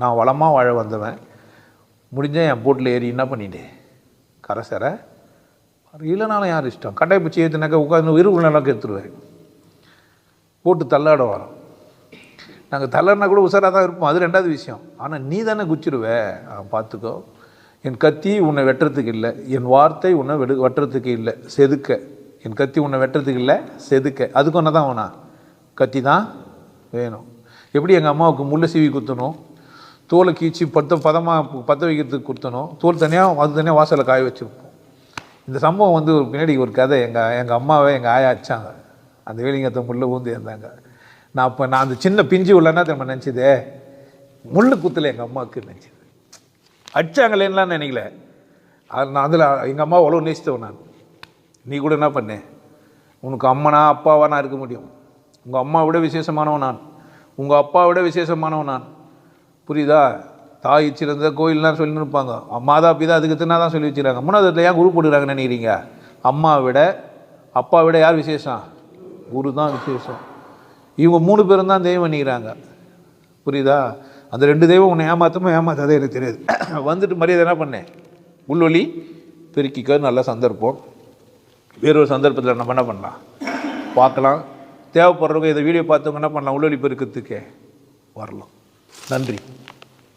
நான் வளமாக வாழ வந்தவன். முடிஞ்சால் என் போட்டில் ஏறி என்ன பண்ணிட்டேன், கரை சேர. இல்லைனாலும் யார் இஷ்டம், கட்டாய பிச்சு ஏற்றுனாக்கா உட்காந்து விரும்புலாம் எடுத்துருவேன். போட்டு தள்ளாட வரோம். நாங்கள் தள்ளனா கூட உசாராக தான் இருப்போம், அது ரெண்டாவது விஷயம். ஆனால் நீ தானே குச்சிடுவே, பார்த்துக்கோ. என் கத்தி உன்னை வெட்டுறதுக்கு இல்லை, என் வார்த்தை உன்னை வெட்டுறதுக்கு இல்லை, செதுக்க. என் கத்தி உன்னை வெட்டுறதுக்கு இல்லை, செதுக்க. அதுக்கு ஒன்று தான் வேணா, கத்தி தான் வேணும். எப்படி எங்கள் அம்மாவுக்கு முள்ளை சீவி குத்தணும், தோலை கீச்சு பதமாக பற்ற வைக்கிறதுக்கு குத்தணும், தோல் தனியாக அது தனியாக வாசலில் காய வச்சுருப்போம். இந்த சம்பவம் வந்து பின்னாடி ஒரு கதை. எங்கள் அம்மாவை எங்கள் ஆயா அடித்தாங்க, அந்த வேலிங்கத்தை முள்ளை ஊந்து இருந்தாங்க. நான் அந்த சின்ன பிஞ்சு உள்ளன்னா நம்ம நினச்சிதே, முள்ளு குத்தில் எங்கள் அம்மாவுக்கு நினச்சிது. அடித்தாங்களேன்னெலாம் நினைக்கல. நான் அதில் எங்கள் அம்மா அவ்வளோ நேசித்தவன் நான். நீ கூட என்ன பண்ணேன், உனக்கு அம்மனா அப்பாவா நான் இருக்க முடியும். உங்கள் அம்மா விட விசேஷமானவன் நான், உங்கள் அப்பா விட விசேஷமானவன் நான். புரியுதா? தாய் சிறந்த கோயில்லாம் சொல்லின்னு இருப்பாங்க, மாதா பிதா அதுக்கு தின்னா தான் சொல்லி வச்சுக்கிறாங்க. மூணாவது ஏன் குரு போட்டுக்கிறாங்கன்னு நினைக்கிறீங்க? அம்மா விட அப்பா விட யார் விசேஷம்? குரு தான் விசேஷம். இவங்க 3 பேரும் தான் தெய்வம் பண்ணிக்கிறாங்க. புரியுதா? அந்த 2 தெய்வம் உன்னை ஏமாத்தாதே எனக்கு தெரியாது. வந்துட்டு மரியாதை என்ன பண்ணேன், உள்வொலி பெருக்கிக்க. நல்ல சந்தர்ப்பம், வேறொரு சந்தர்ப்பத்தில் நம்ம என்ன பண்ணலாம் பார்க்கலாம். தேவைப்படுறவங்க இதை வீடியோ பார்த்தவங்க என்ன பண்ணலாம், உள்வொலி பெருக்கிறதுக்கே வரலாம். நன்றி.